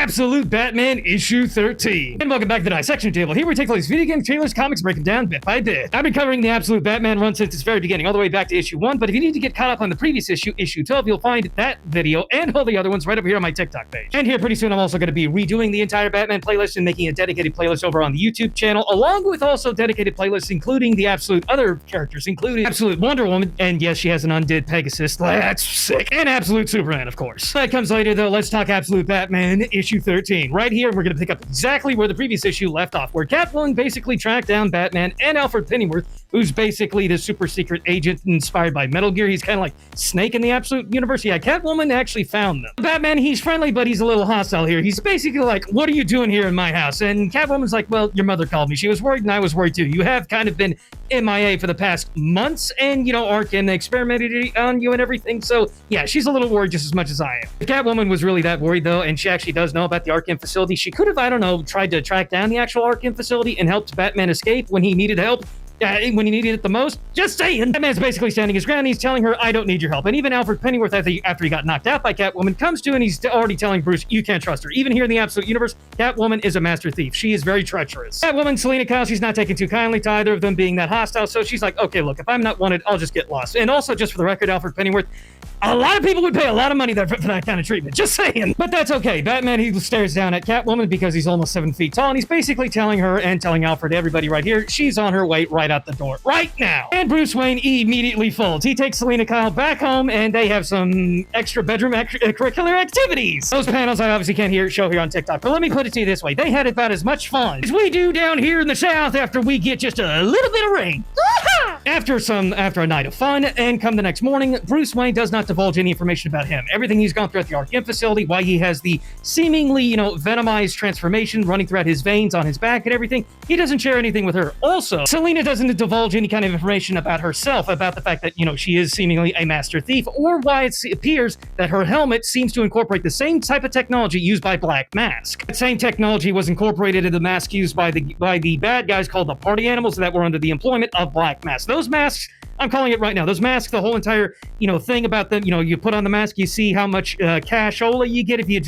Absolute Batman issue 13. And welcome back to the dissection table. Here we take all these video game trailers, comics, break them down bit by bit. I've been covering the Absolute Batman run since its very beginning, all the way back to issue 1, but if you need to get caught up on the previous issue, issue 12, you'll find that video and all the other ones right over here on my TikTok page. And here pretty soon I'm also going to be redoing the entire Batman playlist and making a dedicated playlist over on the YouTube channel, along with also dedicated playlists including the Absolute other characters, including Absolute Wonder Woman, and yes, she has an undead Pegasus, that's sick, and Absolute Superman, of course. That comes later though. Let's talk Absolute Batman issue 13. Right here, we're going to pick up exactly where the previous issue left off, where Catwoman basically tracked down Batman and Alfred Pennyworth, who's basically the super secret agent inspired by Metal Gear. He's kind of like Snake in the Absolute universe. Yeah, Catwoman actually found them. Batman, he's friendly, but he's a little hostile here. He's basically like, what are you doing here in my house? And Catwoman's like, well, your mother called me. She was worried and I was worried too. You have kind of been MIA for the past months, and, you know, Arkham experimented on you and everything. So, yeah, she's a little worried just as much as I am. If Catwoman was really that worried, though, and she actually does know about the Arkham facility, she could have, I don't know, tried to track down the actual Arkham facility and helped Batman escape when he needed help. When he needed it the most. Just saying. Batman's basically standing his ground. He's telling her, I don't need your help. And even Alfred Pennyworth, after he got knocked out by Catwoman, comes to and he's already telling Bruce, you can't trust her. Even here in the Absolute Universe, Catwoman is a master thief. She is very treacherous. Catwoman, Selina Kyle, she's not taking too kindly to either of them being that hostile. So she's like, okay, look, if I'm not wanted, I'll just get lost. And also, just for the record, Alfred Pennyworth, a lot of people would pay a lot of money there for that kind of treatment. Just saying. But that's okay. Batman, he stares down at Catwoman because he's almost 7 feet tall, and he's basically telling her and telling Alfred, everybody right here, she's on her way right out the door. Right now. And Bruce Wayne immediately folds. He takes Selina Kyle back home, and they have some extra bedroom curricular activities. Those panels I obviously can't show here on TikTok, but let me put it to you this way. They had about as much fun as we do down here in the South after we get just a little bit of rain. After a night of fun, and come the next morning, Bruce Wayne does not divulge any information about him. Everything he's gone through at the Arkham facility, why he has the seemingly, venomized transformation running throughout his veins on his back and everything, he doesn't share anything with her. Also, Selina doesn't divulge any kind of information about herself, about the fact that, she is seemingly a master thief, or why it appears that her helmet seems to incorporate the same type of technology used by Black Mask. That same technology was incorporated in the mask used by the bad guys called the Party Animals that were under the employment of Black Mask. Those masks, I'm calling it right now, those masks, the whole entire, thing about them, you put on the mask, you see how much cashola you get if you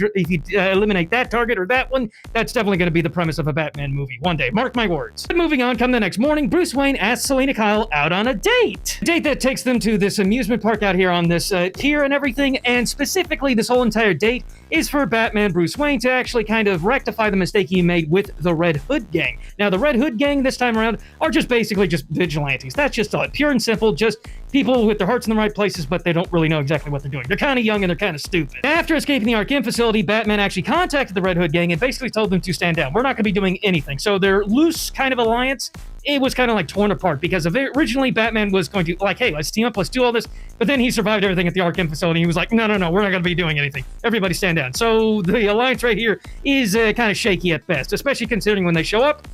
eliminate that target or that one. That's definitely going to be the premise of a Batman movie one day. Mark my words. But moving on, come the next morning, Bruce Wayne asks Selina Kyle out on a date. A date that takes them to this amusement park out here on this pier and everything, and specifically this whole entire date is for Batman Bruce Wayne to actually kind of rectify the mistake he made with the Red Hood gang. Now, the Red Hood gang this time around are just basically just vigilantes. That's just pure and simple, just people with their hearts in the right places, but they don't really know exactly what they're doing. They're kind of young and they're kind of stupid. After escaping the Arkham facility, Batman actually contacted the Red Hood gang and basically told them to stand down. We're not going to be doing anything. So their loose kind of alliance, it was kind of like torn apart because originally Batman was going to hey, let's team up, let's do all this. But then he survived everything at the Arkham facility. He was like, no, we're not going to be doing anything. Everybody stand down. So the alliance right here is kind of shaky at best, especially considering when they show up.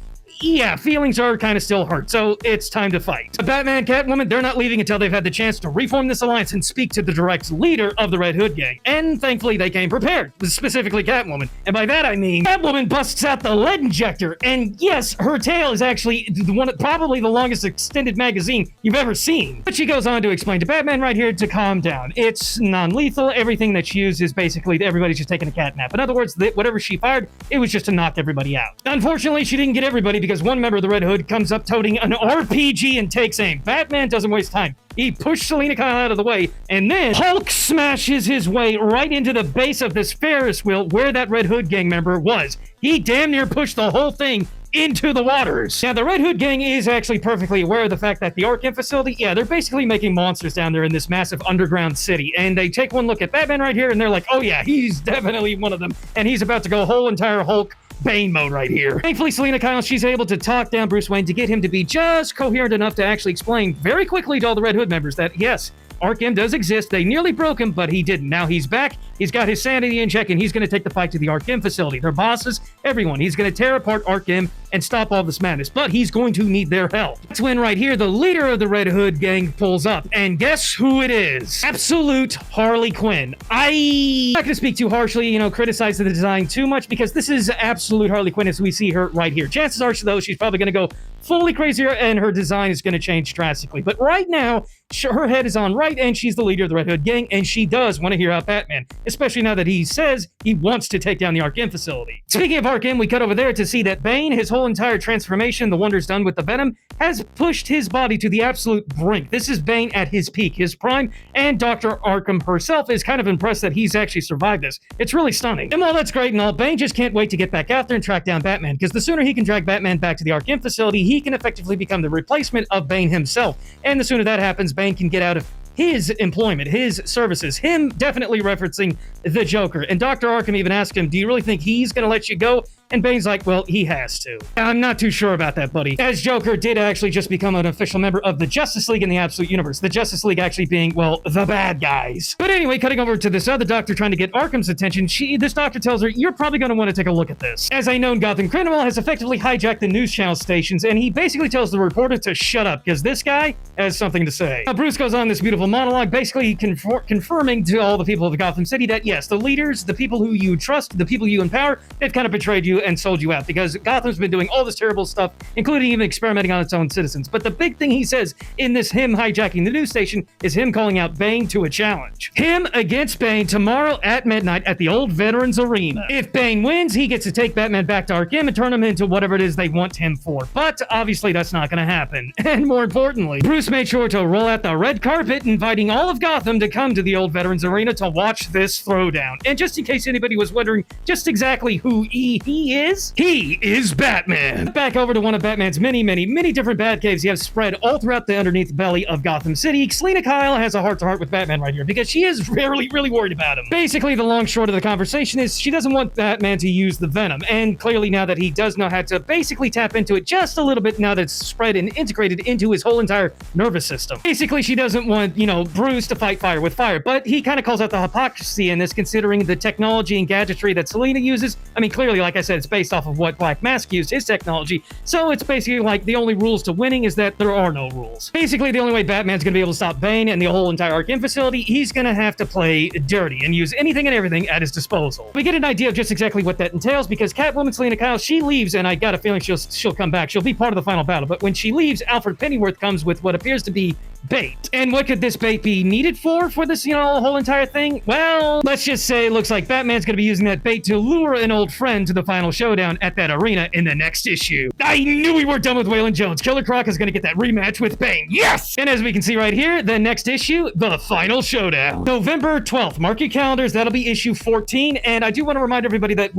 Yeah, feelings are kind of still hurt, so it's time to fight. But Batman, Catwoman, they're not leaving until they've had the chance to reform this alliance and speak to the direct leader of the Red Hood gang. And thankfully, they came prepared, specifically Catwoman. And by that, I mean, Catwoman busts out the lead injector, and yes, her tail is actually probably the longest extended magazine you've ever seen. But she goes on to explain to Batman right here to calm down. It's non-lethal. Everything that she used is basically everybody's just taking a cat nap. In other words, whatever she fired, it was just to knock everybody out. Unfortunately, she didn't get everybody because one member of the Red Hood comes up toting an RPG and takes aim. Batman doesn't waste time. He pushed Selina Kyle out of the way, and then Hulk smashes his way right into the base of this Ferris wheel where that Red Hood gang member was. He damn near pushed the whole thing into the waters. Now, the Red Hood gang is actually perfectly aware of the fact that the Arkham facility, they're basically making monsters down there in this massive underground city. And they take one look at Batman right here, and they're like, oh yeah, he's definitely one of them. And he's about to go whole entire Hulk Bane mode right here. Thankfully, Selina Kyle, she's able to talk down Bruce Wayne to get him to be just coherent enough to actually explain very quickly to all the Red Hood members that, yes, Arkham does exist. They nearly broke him, but he didn't. Now he's back. He's got his sanity in check, and he's going to take the fight to the Arkham facility. Their bosses, everyone. He's going to tear apart Arkham and stop all this madness, but he's going to need their help. That's when right here, the leader of the Red Hood gang pulls up, and guess who it is? Absolute Harley Quinn. I'm not going to speak too harshly, criticize the design too much, because this is absolute Harley Quinn as we see her right here. Chances are, though, she's probably going to go fully crazier, and her design is going to change drastically. But right now, her head is on right, and she's the leader of the Red Hood gang, and she does want to hear out Batman, especially now that he says he wants to take down the Arkham facility. Speaking of Arkham, we cut over there to see that Bane, his whole entire transformation, the wonders done with the Venom, has pushed his body to the absolute brink. This is Bane at his peak, his prime, and Dr. Arkham herself is kind of impressed that he's actually survived this. It's really stunning. And while that's great and all, Bane just can't wait to get back out there and track down Batman, because the sooner he can drag Batman back to the Arkham facility, he can effectively become the replacement of Bane himself. And the sooner that happens, Bane can get out of his employment, his services, him definitely referencing the Joker. And Dr. Arkham even asked him, do you really think he's going to let you go? And Bane's like, well, he has to. I'm not too sure about that, buddy. As Joker did actually just become an official member of the Justice League in the Absolute Universe. The Justice League actually being, well, the bad guys. But anyway, cutting over to this other doctor trying to get Arkham's attention, this doctor tells her, you're probably going to want to take a look at this. As a known Gotham criminal has effectively hijacked the news channel stations, and he basically tells the reporter to shut up, because this guy has something to say. Now, Bruce goes on this beautiful monologue, basically confirming to all the people of Gotham City that, yes, the leaders, the people who you trust, the people you empower, they've kind of betrayed you and sold you out, because Gotham's been doing all this terrible stuff, including even experimenting on its own citizens. But the big thing he says in this him hijacking the news station is him calling out Bane to a challenge. Him against Bane tomorrow at midnight at the old Veterans Arena. If Bane wins, he gets to take Batman back to Arkham and turn him into whatever it is they want him for. But obviously that's not going to happen. And more importantly, Bruce made sure to roll out the red carpet, inviting all of Gotham to come to the old Veterans Arena to watch this throwdown. And just in case anybody was wondering just exactly who he is Batman. Back over to one of Batman's many different Batcaves he has spread all throughout the underneath belly of Gotham City. Selina Kyle has a heart-to-heart with Batman right here, because she is really worried about him. Basically, the long short of the conversation is she doesn't want Batman to use the Venom, and clearly now that he does know how to basically tap into it just a little bit now that it's spread and integrated into his whole entire nervous system. Basically, she doesn't want, Bruce to fight fire with fire, but he kind of calls out the hypocrisy in this, considering the technology and gadgetry that Selina uses. I mean, clearly, like I said, it's based off of what Black Mask used, his technology, so it's basically like the only rules to winning is that there are no rules. Basically, the only way Batman's gonna be able to stop Bane and the whole entire Arkham facility, he's gonna have to play dirty and use anything and everything at his disposal. We get an idea of just exactly what that entails, because Catwoman Selina Kyle, she leaves, and I got a feeling she'll come back. She'll be part of the final battle, but when she leaves, Alfred Pennyworth comes with what appears to be bait. And what could this bait be needed for this, whole entire thing? Well, let's just say it looks like Batman's gonna be using that bait to lure an old friend to the final showdown at that arena in the next issue. I knew we weren't done with Waylon Jones. Killer Croc is gonna get that rematch with Bane. Yes! And as we can see right here, the next issue, the final showdown. November 12th. Mark your calendars. That'll be issue 14. And I do want to remind everybody that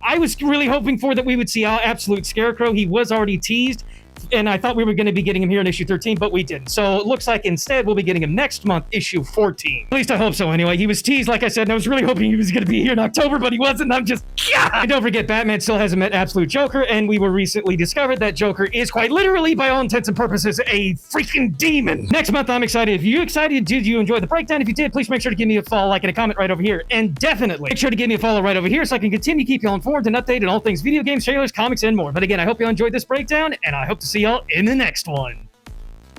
I was really hoping for that we would see our Absolute Scarecrow. He was already teased, and I thought we were going to be getting him here in issue 13, but we didn't. So it looks like instead we'll be getting him next month, issue 14. At least I hope so anyway. He was teased, like I said, and I was really hoping he was going to be here in October, but he wasn't. I'm just... And don't forget, Batman still hasn't met Absolute Joker, and we were recently discovered that Joker is quite literally, by all intents and purposes, a freaking demon. Next month, I'm excited. If you're excited, did you enjoy the breakdown? If you did, please make sure to give me a follow, like, and a comment right over here. And definitely make sure to give me a follow right over here so I can continue to keep you all informed and updated on all things video games, trailers, comics, and more. But again, I hope you all enjoyed this breakdown, and I hope to see y'all in the next one.